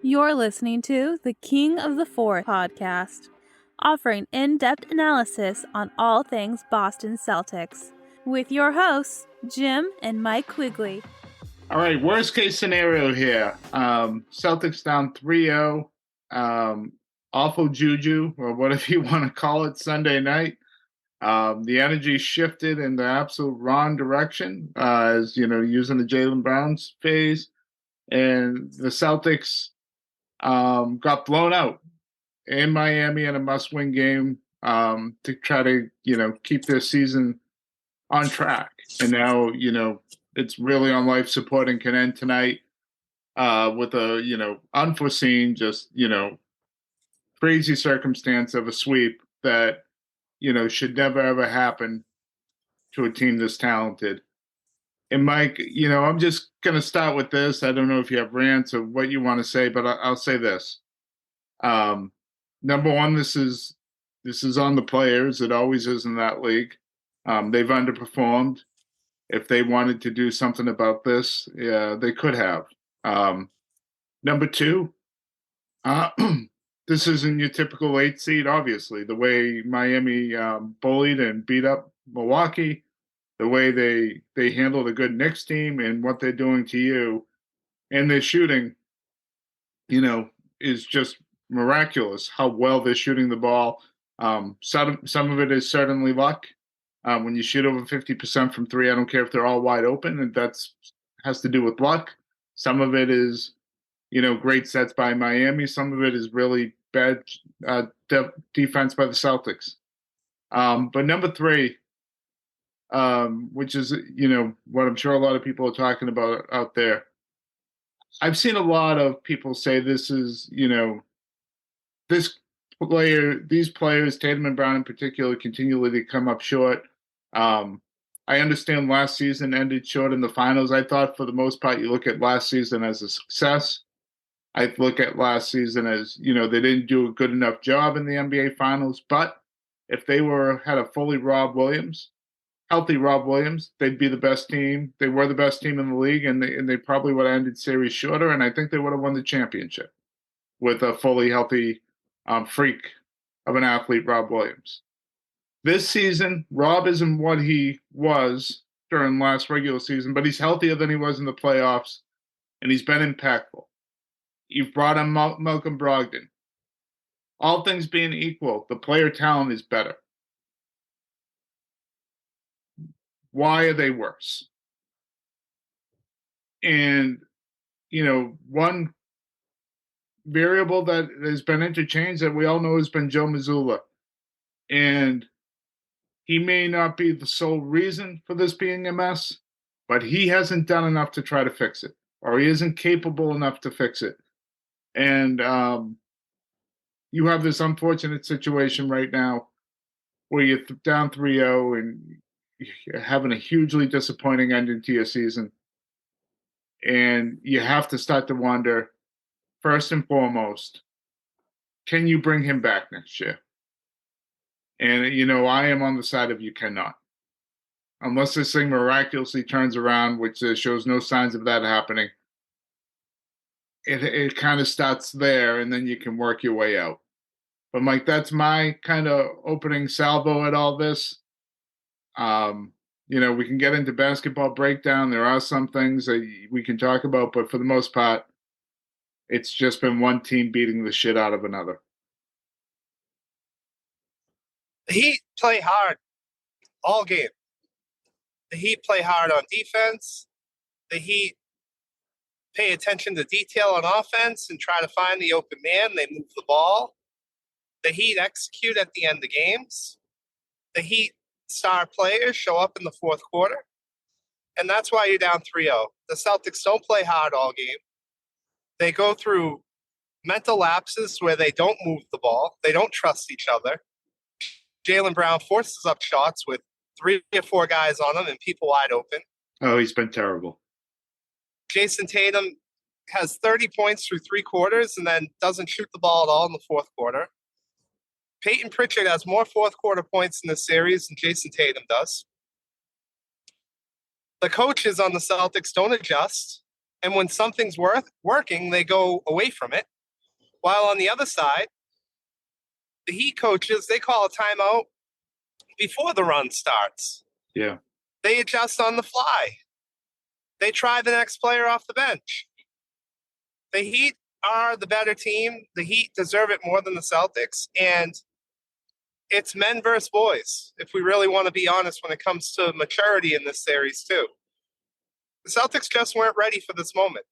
You're listening to the King of the Fourth podcast, offering in-depth analysis on all things Boston Celtics, with your hosts, Jim and Mike Quigley. All right, worst case scenario here. Celtics down 3-0. Awful juju, or whatever you want to call it, Sunday night. The energy shifted in the absolute wrong direction, as using the Jaylen Brown's phase, and the Celtics got blown out in Miami in a must-win game to try to keep their season on track. And now it's really on life support and can end tonight with a unforeseen, just crazy circumstance of a sweep that should never ever happen to a team this talented. And Mike, I'm just going to start with this. I don't know if you have rants or what you want to say, but I'll say this. Number one, this is on the players. It always is in that league. They've underperformed. If they wanted to do something about this, yeah, they could have. Number two, this isn't your typical 8 seed, obviously. The way Miami bullied and beat up Milwaukee, the way they handled a good Knicks team and what they're doing to you, and their shooting, is just miraculous how well they're shooting the ball. Some of it is certainly luck. When you shoot over 50% from three, I don't care if they're all wide open, and has to do with luck. Some of it is, great sets by Miami. Some of it is really bad defense by the Celtics. But number three, which is, what I'm sure a lot of people are talking about out there. I've seen a lot of people say this is, these players, Tatum and Brown in particular, continually come up short. I understand last season ended short in the finals. I thought for the most part, you look at last season as a success. I look at last season as, they didn't do a good enough job in the NBA finals, but if they had a fully healthy Rob Williams, they'd be the best team. They were the best team in the league, and they probably would have ended series shorter, and I think they would have won the championship with a fully healthy freak of an athlete, Rob Williams. This season, Rob isn't what he was during last regular season, but he's healthier than he was in the playoffs, and he's been impactful. You've brought in Malcolm Brogdon. All things being equal, the player talent is better. Why are they worse? And, one variable that has been interchanged that we all know has been Joe Mazzulla. And he may not be the sole reason for this being a mess, but he hasn't done enough to try to fix it, or he isn't capable enough to fix it. And you have this unfortunate situation right now where you're down 3-0 and you're having a hugely disappointing ending to your season. And you have to start to wonder, first and foremost, can you bring him back next year? And, I am on the side of you cannot. Unless this thing miraculously turns around, which shows no signs of that happening, it kind of starts there, and then you can work your way out. But, Mike, that's my kind of opening salvo at all this. We can get into basketball breakdown. There are some things that we can talk about, but for the most part, it's just been one team beating the shit out of another. The Heat play hard all game. The Heat play hard on defense. The Heat pay attention to detail on offense and try to find the open man. They move the ball. The Heat execute at the end of games. The Heat star players show up in the fourth quarter. And that's why you're down 3-0. The Celtics don't play hard all game. They go through mental lapses where they don't move the ball. They don't trust each other. Jaylen Brown forces up shots with 3 or 4 guys on him and people wide open. Oh, he's been terrible. Jason Tatum has 30 points through 3 quarters and then doesn't shoot the ball at all in the fourth quarter. Peyton Pritchard has more fourth quarter points in this series than Jason Tatum does. The coaches on the Celtics don't adjust, and when something's working, they go away from it. While on the other side, the Heat coaches, they call a timeout before the run starts. Yeah. They adjust on the fly. They try the next player off the bench. The Heat are the better team. The Heat deserve it more than the Celtics. And it's men versus boys, if we really want to be honest when it comes to maturity in this series, too. The Celtics just weren't ready for this moment.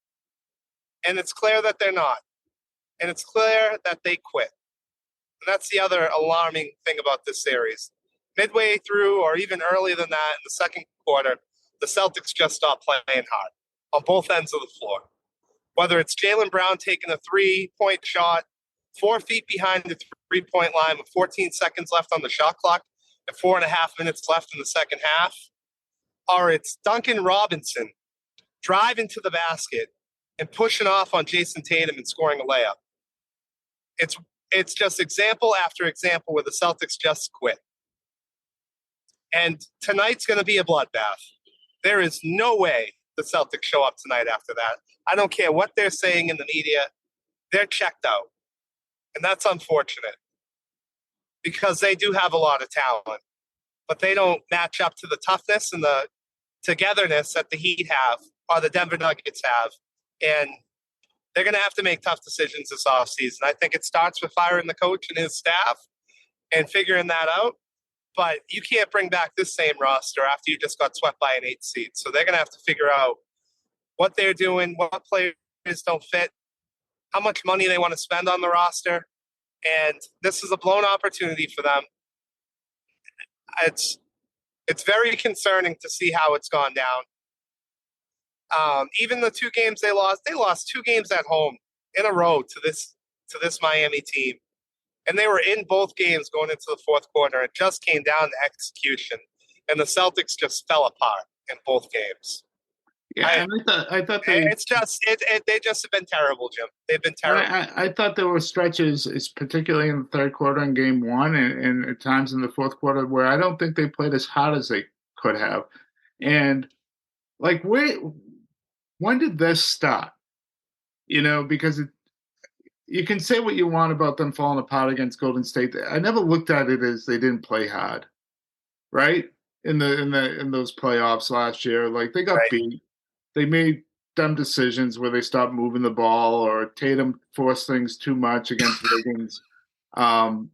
And it's clear that they're not. And it's clear that they quit. And that's the other alarming thing about this series. Midway through, or even earlier than that, in the second quarter, the Celtics just stopped playing hard on both ends of the floor. Whether it's Jaylen Brown taking a 3-point shot 4 feet behind the 3-point line with 14 seconds left on the shot clock and 4.5 minutes left in the second half, or it's Duncan Robinson driving to the basket and pushing off on Jason Tatum and scoring a layup. It's just example after example where the Celtics just quit. And tonight's going to be a bloodbath. There is no way the Celtics show up tonight after that. I don't care what they're saying in the media. They're checked out. And that's unfortunate because they do have a lot of talent, but they don't match up to the toughness and the togetherness that the Heat have or the Denver Nuggets have. And they're going to have to make tough decisions this offseason. I think it starts with firing the coach and his staff and figuring that out. But you can't bring back this same roster after you just got swept by an 8 seed. So they're going to have to figure out what they're doing, what players don't fit, how much money they want to spend on the roster. And this is a blown opportunity for them. It's very concerning to see how it's gone down. Even the 2 games they lost 2 games at home in a row to this Miami team. And they were in both games going into the fourth quarter. It just came down to execution. And the Celtics just fell apart in both games. Yeah, I thought they've just been terrible, Jim. They've been terrible. I thought there were stretches, particularly in the third quarter in game 1 and at times in the fourth quarter, where I don't think they played as hard as they could have. And like, when did this start? Because you can say what you want about them falling apart against Golden State. I never looked at it as they didn't play hard, right? In those playoffs last year, like they got beat. They made dumb decisions where they stopped moving the ball, or Tatum forced things too much against Wiggins.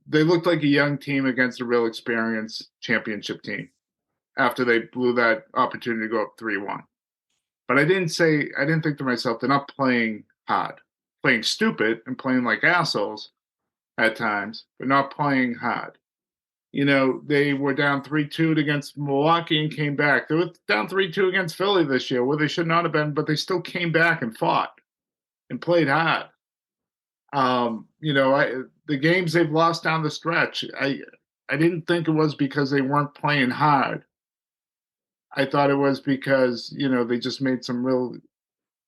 They looked like a young team against a real experienced championship team after they blew that opportunity to go up 3-1. But I didn't think to myself, they're not playing hard, playing stupid and playing like assholes at times, but not playing hard. They were down 3-2 against Milwaukee and came back. They were down 3-2 against Philly this year, where they should not have been, but they still came back and fought and played hard. The games they've lost down the stretch, I didn't think it was because they weren't playing hard. I thought it was because, they just made some real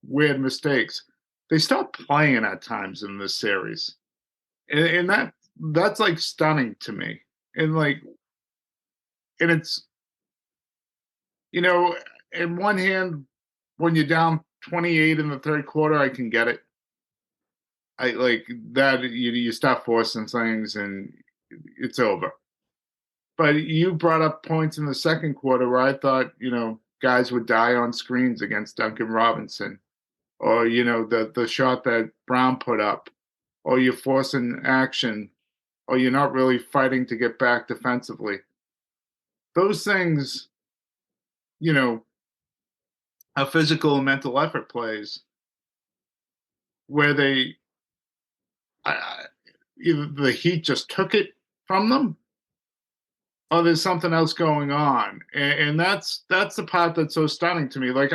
weird mistakes. They stopped playing at times in this series. And that's like stunning to me. And it's, in one hand, when you're down 28 in the third quarter, I can get it. I like that you stop forcing things and it's over. But you brought up points in the second quarter where I thought, guys would die on screens against Duncan Robinson, or, the shot that Brown put up, or you're forcing action, or you're not really fighting to get back defensively. Those things, are physical and mental effort plays where either the Heat just took it from them, or there's something else going on. And that's the part that's so stunning to me. Like,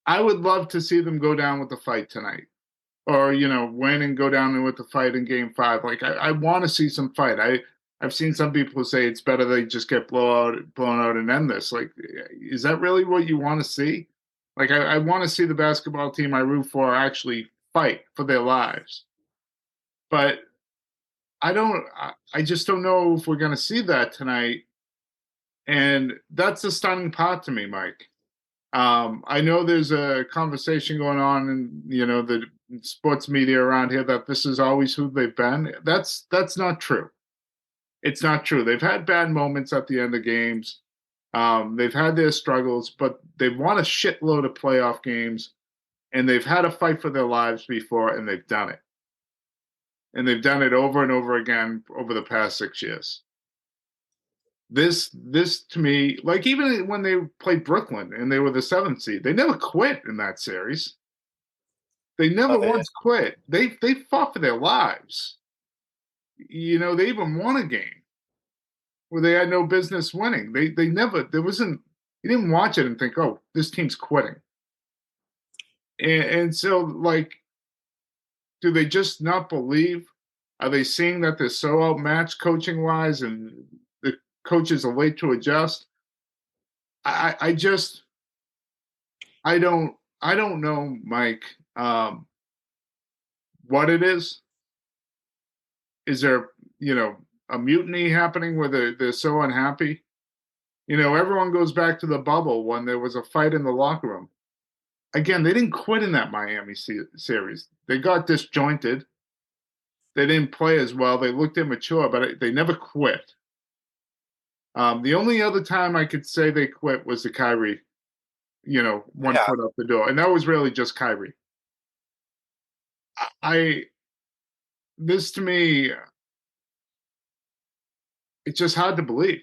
I would love to see them go down with the fight tonight, or, win and go down with the fight in game 5. Like, I want to see some fight. I've seen some people say it's better they just get blown out and end this. Like, is that really what you want to see? Like, I want to see the basketball team I root for actually fight for their lives. But I just don't know if we're going to see that tonight. And that's the stunning part to me, Mike. I know there's a conversation going on in, the sports media around here that this is always who they've been. That's not true. It's not true. They've had bad moments at the end of games. They've had their struggles, but they've won a shitload of playoff games, and they've had a fight for their lives before, and they've done it. And they've done it over and over again over the past 6 years. This to me, like even when they played Brooklyn and they were the 7th seed, they never quit in that series. They never once quit. They fought for their lives. You know, they even won a game where they had no business winning. They never, there wasn't, you didn't watch it and think, oh, this team's quitting. And so, like, do they just not believe? Are they seeing that they're so outmatched coaching wise and the coaches are late to adjust? I don't know, Mike, what it is. Is there, a mutiny happening where they're so unhappy? Everyone goes back to the bubble when there was a fight in the locker room. Again, they didn't quit in that Miami series. They got disjointed. They didn't play as well. They looked immature, but they never quit. The only other time I could say they quit was the Kyrie, one foot out the door. And that was really just Kyrie. This to me, it's just hard to believe.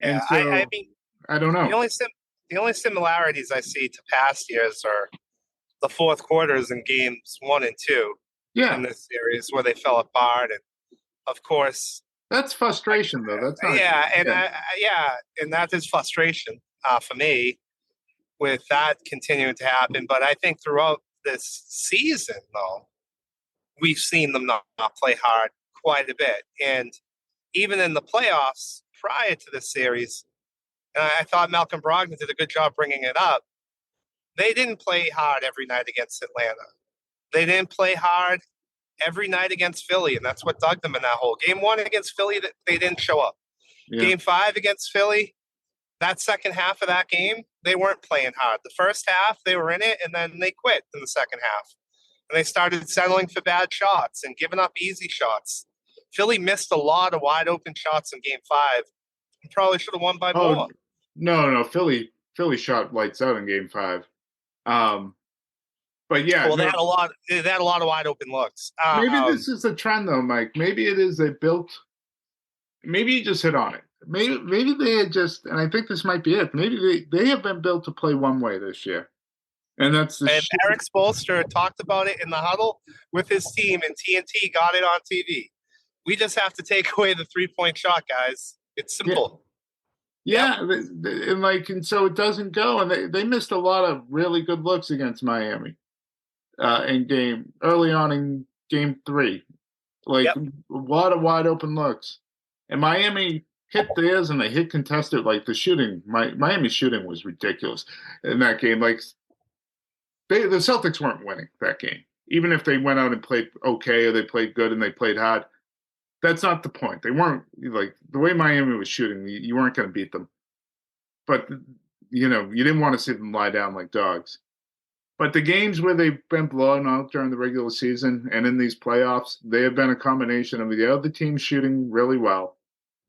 And so, I mean, I don't know. The only similarities I see to past years are the fourth quarters in games 1 and 2 in this series where they fell apart. And of course, that's frustration, though. That's not. And that is frustration for me with that continuing to happen. But I think throughout this season, though, we've seen them not play hard quite a bit. And even in the playoffs prior to this series, and I thought Malcolm Brogdon did a good job bringing it up, they didn't play hard every night against Atlanta. They didn't play hard every night against Philly, and that's what dug them in that hole. Game 1 against Philly, they didn't show up. Yeah. Game 5 against Philly, that second half of that game, they weren't playing hard. The first half, they were in it, and then they quit in the second half. And they started settling for bad shots and giving up easy shots. Philly missed a lot of wide open shots in Game 5 and probably should have won by more. No. Philly shot lights out in Game 5. But yeah. Well, they had a lot of wide open looks. Maybe this is a trend, though, Mike. Maybe it is maybe you just hit on it. Maybe they had just, and I think this might be it. Maybe they have been built to play one way this year. And that's Eric Spoelstra talked about it in the huddle with his team, and TNT got it on TV. We just have to take away the 3-point shot, guys. It's simple. Yeah, and so it doesn't go. And they missed a lot of really good looks against Miami early on in Game 3. A lot of wide open looks. And Miami hit theirs, and they hit contested. Like the shooting, Miami's shooting was ridiculous in that game. Like the Celtics weren't winning that game, even if they went out and played okay or they played good and they played hard. That's not the point. They weren't, like, the way Miami was shooting, you weren't going to beat them. But, you didn't want to see them lie down like dogs. But the games where they've been blown out during the regular season and in these playoffs, they have been a combination of the other team shooting really well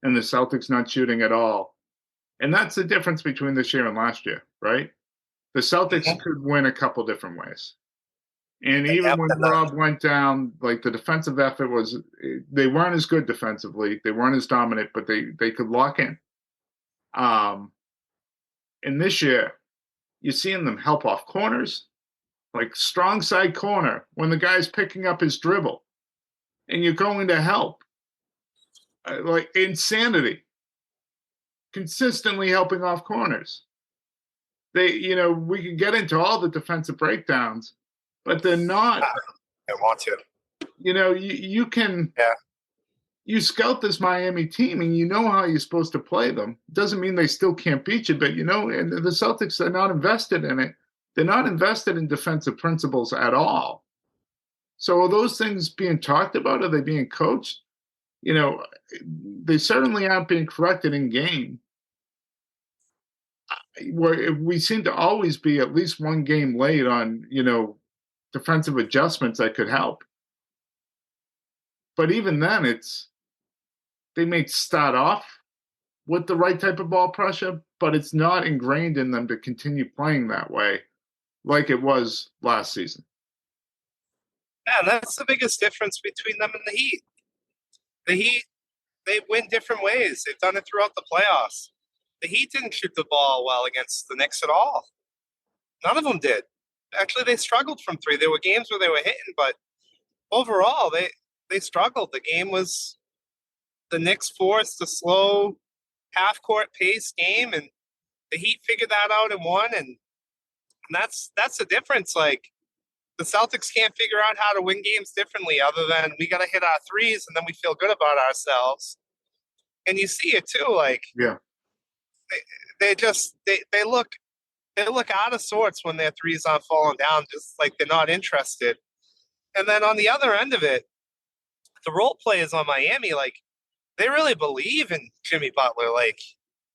and the Celtics not shooting at all. And that's the difference between this year and last year, right? The Celtics could win a couple different ways. And even when Rob went down, like the defensive effort they weren't as good defensively. They weren't as dominant, but they could lock in. And this year, you're seeing them help off corners, like strong side corner when the guy's picking up his dribble. And you're going to help. Like insanity. Consistently helping off corners. We can get into all the defensive breakdowns, but they're not. I want to. You can. Yeah. You scout this Miami team, and you know how you're supposed to play them. Doesn't mean they still can't beat you, but and the Celtics are not invested in it. They're not invested in defensive principles at all. So are those things being talked about? Are they being coached? They certainly aren't being corrected in game. Where we seem to always be at least one game late on, defensive adjustments that could help. But even then, they may start off with the right type of ball pressure, but it's not ingrained in them to continue playing that way like it was last season. Yeah, that's the biggest difference between them and the Heat. The Heat, they win different ways. They've done it throughout the playoffs. The Heat didn't shoot the ball well against the Knicks at all. None of them did. Actually, they struggled from three. There were games where they were hitting, but overall, they struggled. The game was the Knicks forced a slow half-court pace game, and the Heat figured that out and won, and that's the difference. Like, the Celtics can't figure out how to win games differently other than we got to hit our threes and then we feel good about ourselves. And you see it too. Like, yeah, they look out of sorts when their threes aren't falling down, just like they're not interested. And then on the other end of it, the role players on Miami, like, they really believe in Jimmy Butler. Like,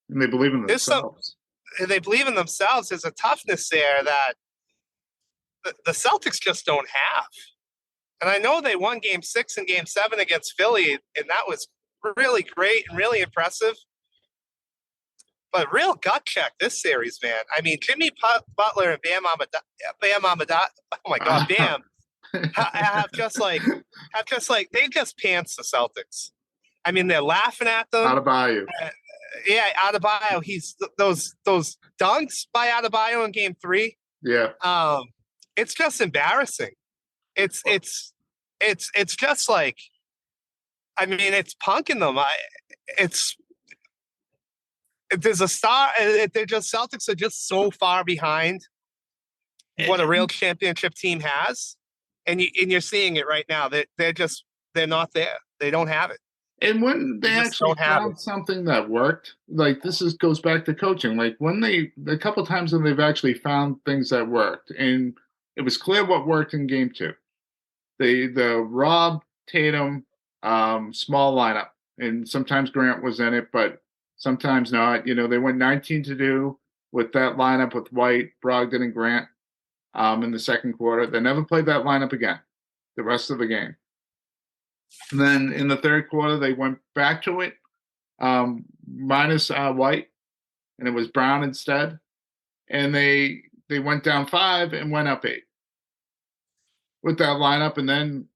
and they believe in themselves. They believe in themselves. There's a toughness there that the Celtics just don't have. And I know they won Game 6 and Game 7 against Philly, and that was really great and really impressive. But real gut check this series, man. I mean, Jimmy Butler and Bam Adebayo, oh my God, Bam, have just like they just pants the Celtics. I mean, they're laughing at them. Adebayo. Yeah, Adebayo. He's those dunks by Adebayo in Game 3. Yeah. It's just embarrassing. It's just like, I mean, it's punking them. There's a star. They're just, Celtics are just so far behind what a real championship team has, and you're seeing it right now. They're not there. They don't have it. And when they actually found something that worked, like goes back to coaching. Like a couple times when they've actually found things that worked, and it was clear what worked in Game 2. The Rob Tatum small lineup, and sometimes Grant was in it, but sometimes not. You know, they went 19-2 with that lineup with White, Brogdon, and Grant in the second quarter. They never played that lineup again the rest of the game. And then in the third quarter, they went back to it, minus White, and it was Brown instead. And they went down 5 and went up 8 with that lineup. And then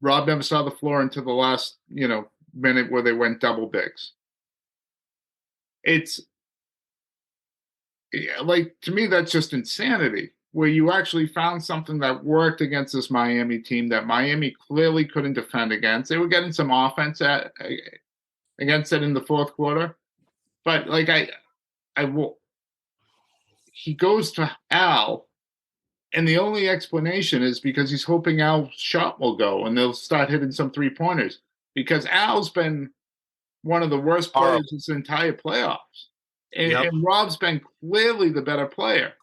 Rob never saw the floor until the last, minute where they went double bigs. It's like, to me, that's just insanity, where you actually found something that worked against this Miami team that Miami clearly couldn't defend against. They were getting some offense against it in the fourth quarter. But like he goes to Al, and the only explanation is because he's hoping Al's shot will go and they'll start hitting some 3-pointers, because Al's been one of the worst players this entire playoffs. And Rob's been clearly the better player,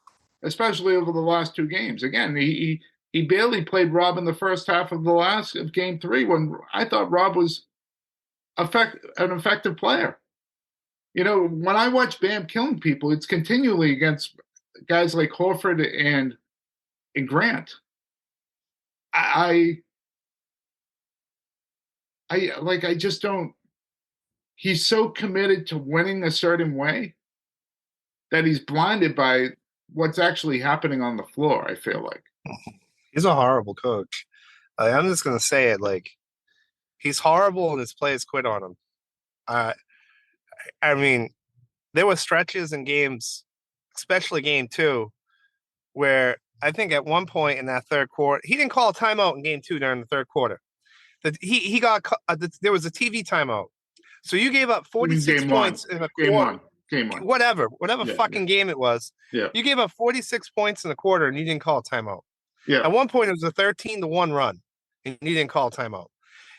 especially over the last 2 games. Again, he barely played Rob in the first half of Game 3, when I thought Rob was an effective player. When I watch Bam killing people, it's continually against guys like Horford and Grant. I just don't. He's so committed to winning a certain way that he's blinded by what's actually happening on the floor, I feel like. He's a horrible coach. I'm just going to say it. Like, he's horrible and his players quit on him. I mean, there were stretches in games, especially Game 2, where I think at one point in that third quarter, he didn't call a timeout in Game 2 during the third quarter. He got there was a TV timeout. So you gave up 46 points in a quarter. Game 1. Whatever game it was. Yeah. You gave up 46 points in the quarter and you didn't call a timeout. Yeah. At one point, it was a 13-1 run and you didn't call a timeout.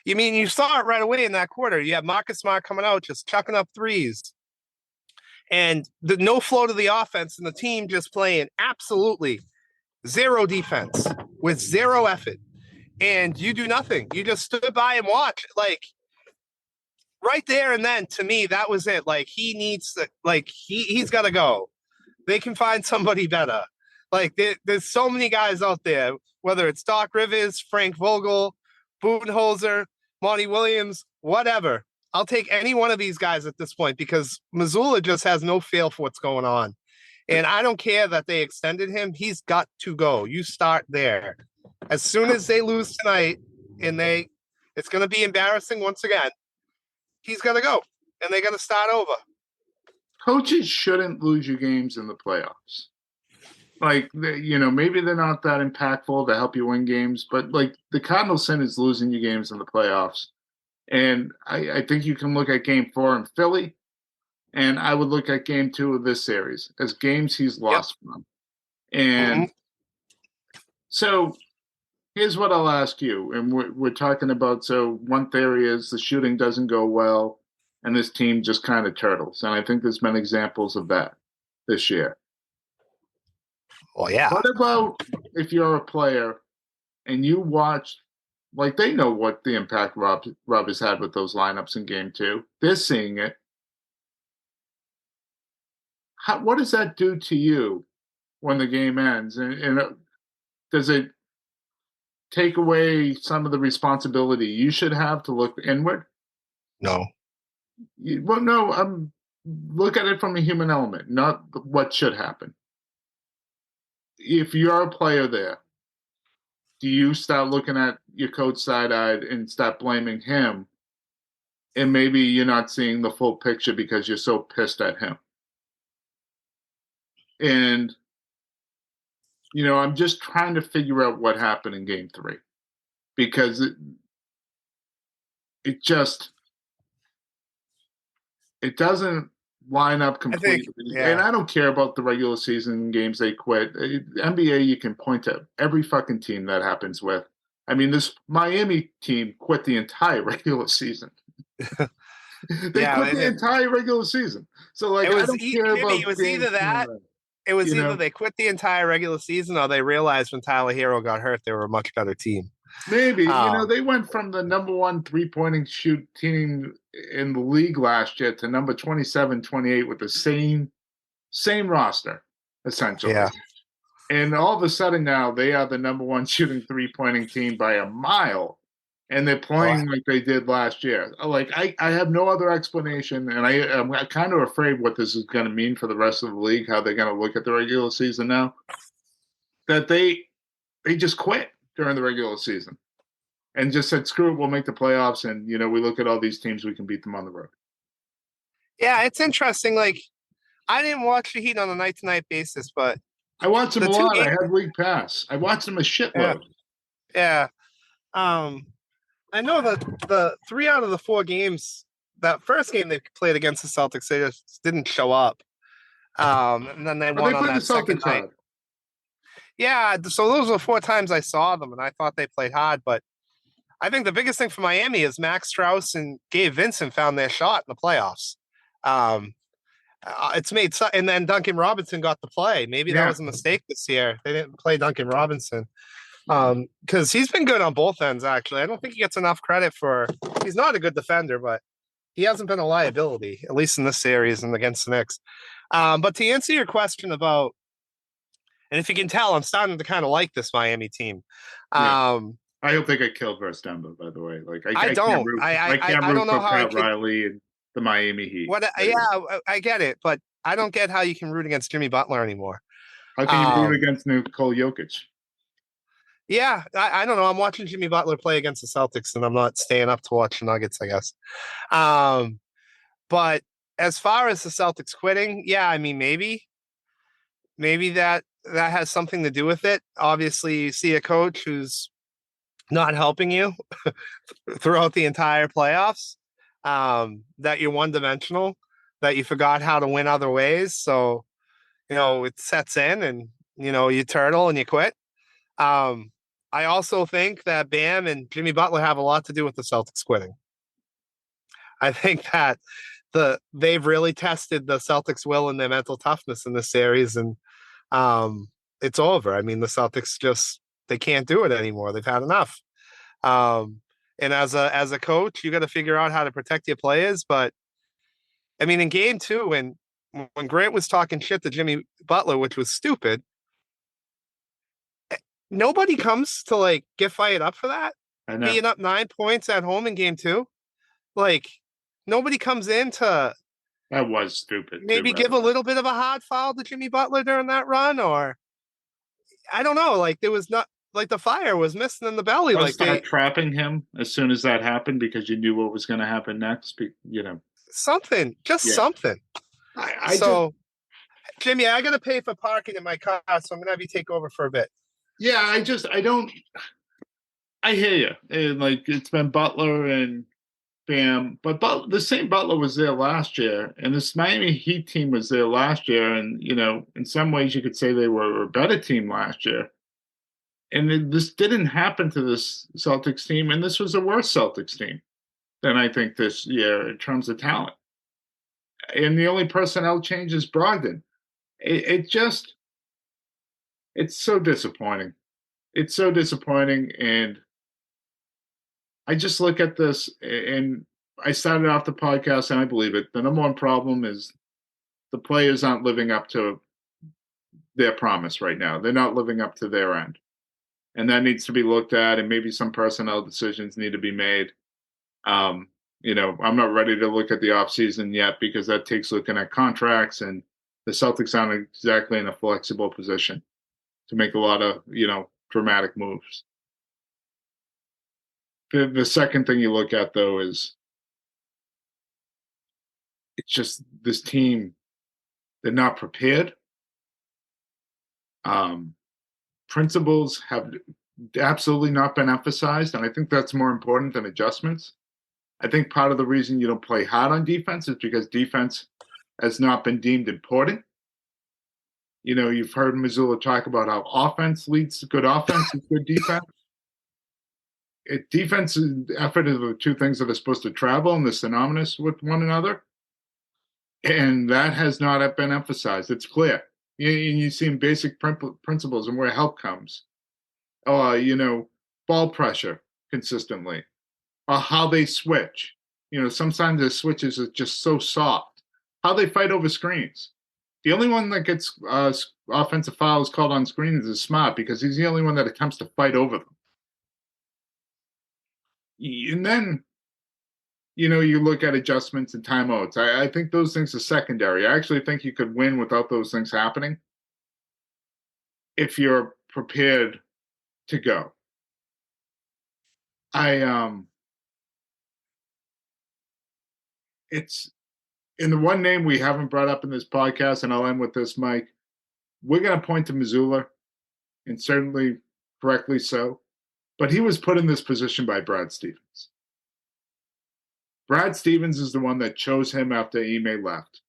You mean, you saw it right away in that quarter. You have Marcus Smart coming out, just chucking up threes. And no flow to the offense, and the team just playing absolutely zero defense with zero effort. And you do nothing. You just stood by and watched. Like, right there and then, to me, that was it. Like, he needs to, like, he's got to go. They can find somebody better. Like there's so many guys out there, whether it's Doc Rivers, Frank Vogel, Budenholzer, Monty Williams, whatever. I'll take any one of these guys at this point because Missoula just has no feel for what's going on. And I don't care that they extended him. He's got to go. You start there. As soon as they lose tonight and it's going to be embarrassing once again, he's going to go and they're going to start over. Coaches shouldn't lose you games in the playoffs. Like, maybe they're not that impactful to help you win games, but like the cardinal sin is losing you games in the playoffs. And I think you can look at game 4 in Philly, and I would look at game 2 of this series as games he's lost from. And so here's what I'll ask you. And we're talking about, so one theory is the shooting doesn't go well, and this team just kind of turtles. And I think there's been examples of that this year. Well, yeah. What about if you're a player and you watch, like they know what the impact Rob has had with those lineups in game 2. They're seeing it. What does that do to you when the game ends? And does it take away some of the responsibility you should have to look inward? No. Well, no. Look at it from a human element, not what should happen. If you're a player there, do you start looking at your coach side-eyed and start blaming him? And maybe you're not seeing the full picture because you're so pissed at him. And, I'm just trying to figure out what happened in game 3. Because it doesn't line up completely. And I don't care about the regular season games they quit. NBA, you can point to every fucking team that happens with. I mean, this Miami team quit the entire regular season. They quit the entire regular season. So, like, I don't care about it was either that. It was either they quit the entire regular season or they realized when Tyler Hero got hurt, they were a much better team. Maybe. They went from the number 1 3-pointing shoot team in the league last year to number 27, 28 with the same roster, essentially. Yeah. And all of a sudden now they are the number 1 shooting 3-pointing team by a mile. And they're playing like they did last year. Like, I have no other explanation, and I'm kind of afraid what this is going to mean for the rest of the league, how they're going to look at the regular season now. That they just quit during the regular season and just said, screw it, we'll make the playoffs, and, we look at all these teams, we can beat them on the road. Yeah, it's interesting. Like, I didn't watch the Heat on a night-to-night basis, but I watched them a lot. I had League Pass. I watched them a shitload. Yeah. I know that the 3 out of the 4 games, that first game they played against the Celtics, they just didn't show up. And then they won on that second night. Yeah, so those were 4 times I saw them, and I thought they played hard. But I think the biggest thing for Miami is Max Strus and Gabe Vincent found their shot in the playoffs. It's made, and then Duncan Robinson got to play. Maybe that was a mistake this year. They didn't play Duncan Robinson. Because he's been good on both ends, actually. I don't think he gets enough credit he's not a good defender, but he hasn't been a liability, at least in this series and against the Knicks. But to answer your question about, and if you can tell, I'm starting to kind of like this Miami team. I hope they get killed versus Denver, by the way. Like, I don't. I don't know how Pat Riley and the Miami Heat. I get it, but I don't get how you can root against Jimmy Butler anymore. How can you root against Nikola Jokic? Yeah, I don't know. I'm watching Jimmy Butler play against the Celtics, and I'm not staying up to watch the Nuggets, I guess. But as far as the Celtics quitting, yeah, I mean, maybe that has something to do with it. Obviously, you see a coach who's not helping you throughout the entire playoffs, that you're one-dimensional, that you forgot how to win other ways. So, it sets in and, you turtle and you quit. I also think that Bam and Jimmy Butler have a lot to do with the Celtics quitting. I think that they've really tested the Celtics' will and their mental toughness in this series, and it's over. I mean, the Celtics they can't do it anymore. They've had enough. And as a coach, you got to figure out how to protect your players. But I mean, in game 2, when Grant was talking shit to Jimmy Butler, which was stupid, Nobody comes to like get fired up for that. I know. Being up 9 points at home in game 2. Like nobody comes in to That was stupid too, maybe by the give a way. little bit of a hard foul to Jimmy Butler during that run, or I don't know. Like there was not like the fire was missing in the belly. Or Like start they trapping him as soon as that happened because you knew what was going to happen next. You know, something, just yeah. something. I just, So Jimmy, I gotta pay for parking in my car, so I'm gonna have you take over for a bit. yeah, I don't, I hear you. And like it's been Butler and Bam, but the same Butler was there last year, and this Miami Heat team was there last year, and you know, in some ways you could say they were a better team last year. And this didn't happen to this Celtics team, and this was a worse Celtics team than I think this year in terms of talent. And the only personnel change is Brogdon. It just, it's so disappointing. It's so disappointing, and I just look at this, and I started off the podcast, and I believe it. The number one problem is the players aren't living up to their promise right now. They're not living up to their end. And that needs to be looked at, and maybe some personnel decisions need to be made. You know, I'm not ready to look at the offseason yet because that takes looking at contracts, and the Celtics aren't exactly in a flexible position to make a lot of, you know, dramatic moves. The second thing you look at, though, is it's just this team, they're not prepared. Um, Principles have absolutely not been emphasized, and I think that's more important than adjustments. I think part of the reason you don't play hard on defense is because defense has not been deemed important. You know, you've heard Missoula talk about how offense leads to good offense and good defense. Defense and effort are the two things that are supposed to travel and they're synonymous with one another. And that has not been emphasized. It's clear. You see in basic principles and where help comes. You know, ball pressure consistently, or how they switch. You know, sometimes the switches are just so soft. How they fight over screens. The only one that gets offensive fouls called on screens is Smart because he's the only one that attempts to fight over them. And then, you know, you look at adjustments and timeouts. I think those things are secondary. I actually think you could win without those things happening if you're prepared to go. It's in the one name we haven't brought up in this podcast, and I'll end with this, Mike. We're going to point to Missoula, and certainly correctly so, but he was put in this position by Brad Stevens. Brad Stevens is the one that chose him after Ime left.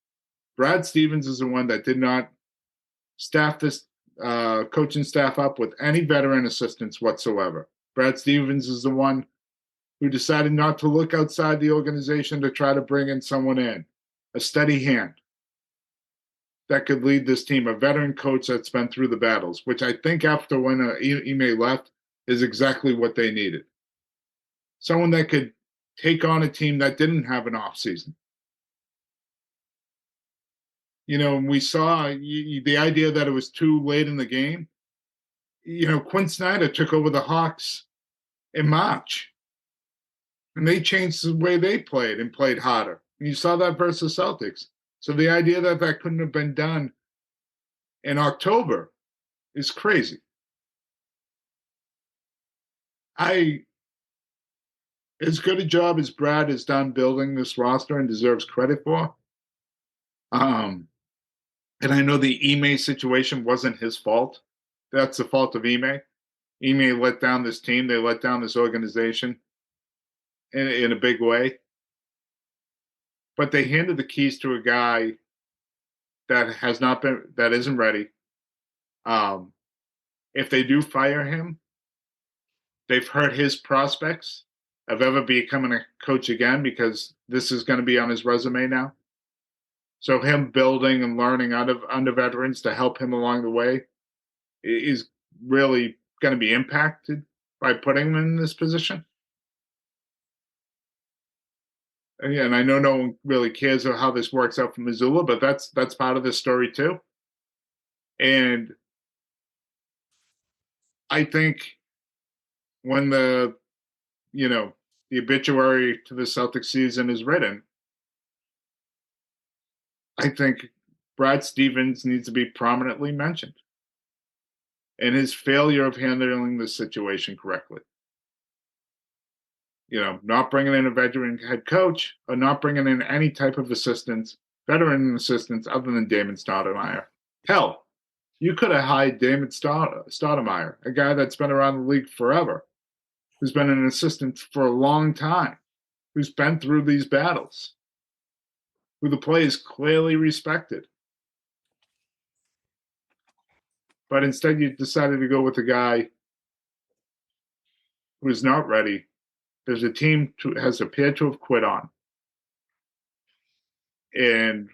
Brad Stevens is the one that did not staff this coaching staff up with any veteran assistance whatsoever. Brad Stevens is the one who decided not to look outside the organization to try to bring in someone in, a steady hand that could lead this team, a veteran coach that's been through the battles, which I think after when Ime left is exactly what they needed. Someone that could take on a team that didn't have an offseason. You know, we saw the idea that it was too late in the game. You know, Quinn Snyder took over the Hawks in March, and they changed the way they played and played harder. And you saw that versus Celtics. So the idea that that couldn't have been done in October is crazy. As good a job as Brad has done building this roster and deserves credit for. And I know the Ime situation wasn't his fault. That's the fault of Ime. Ime let down this team. They let down this organization in a big way. But they handed the keys to a guy that isn't ready. If they do fire him, they've hurt his prospects of ever becoming a coach again because this is going to be on his resume now. So him building and learning under veterans to help him along the way is really going to be impacted by putting him in this position. And I know no one really cares how this works out for Missoula, but that's part of the story too. And I think when the obituary to the Celtics season is written, I think Brad Stevens needs to be prominently mentioned and his failure of handling the situation correctly. Not bringing in a veteran head coach or not bringing in any type of veteran assistance other than Damon Stoudemire. Hell, you could have hired Damon Stoudemire, a guy that's been around the league forever, who's been an assistant for a long time, who's been through these battles, who the players clearly respected. But instead, you decided to go with a guy who is not ready. There's a team has appeared to have quit on. And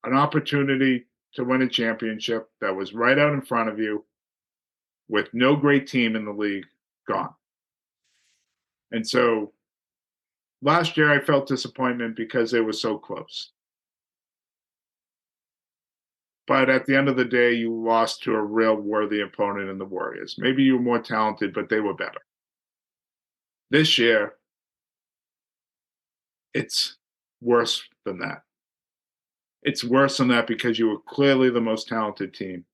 an opportunity to win a championship that was right out in front of you with no great team in the league gone. And so last year I felt disappointment because they were so close. But at the end of the day, you lost to a real worthy opponent in the Warriors. Maybe you were more talented, but they were better. This year, it's worse than that. It's worse than that because you were clearly the most talented team.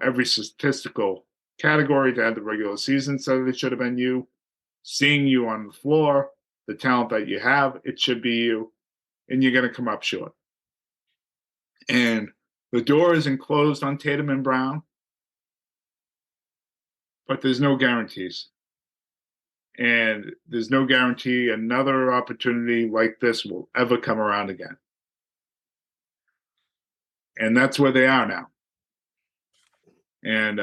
Every statistical category to end the regular season said it should have been you. Seeing you on the floor, the talent that you have, it should be you. And you're going to come up short. And the door isn't closed on Tatum and Brown, but there's no guarantees. And there's no guarantee another opportunity like this will ever come around again. And that's where they are now. And,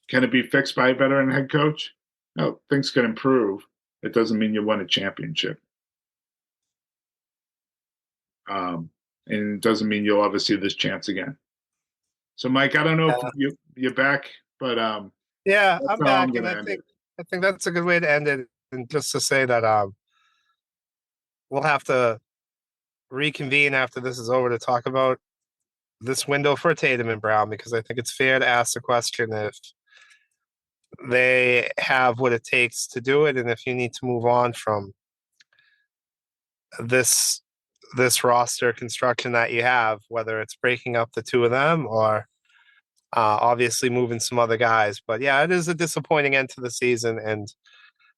can it be fixed by a veteran head coach? No, things can improve. It doesn't mean you win a championship. And it doesn't mean you'll ever see this chance again. So, Mike, I don't know if you're back, but yeah, I'm back, and I think that's a good way to end it. And just to say that we'll have to reconvene after this is over to talk about this window for Tatum and Brown, because I think it's fair to ask the question if they have what it takes to do it, and if you need to move on from this roster construction that you have, whether it's breaking up the two of them or obviously moving some other guys. But yeah, it is a disappointing end to the season, and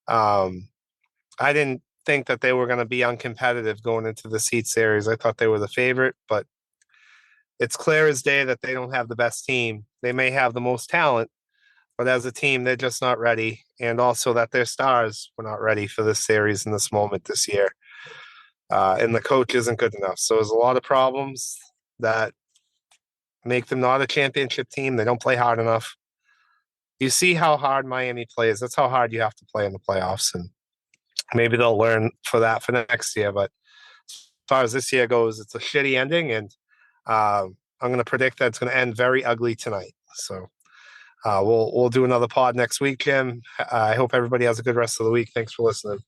I didn't think that they were going to be uncompetitive going into the Heat series. I thought they were the favorite, but it's clear as day that they don't have the best team. They may have the most talent, but as a team, they're just not ready. And also that their stars were not ready for this series in this moment this year. And the coach isn't good enough. So there's a lot of problems that make them not a championship team. They don't play hard enough. You see how hard Miami plays. That's how hard you have to play in the playoffs. And maybe they'll learn for next year. But as far as this year goes, it's a shitty ending. And I'm going to predict that it's going to end very ugly tonight. So we'll do another pod next week, Jim. I hope everybody has a good rest of the week. Thanks for listening.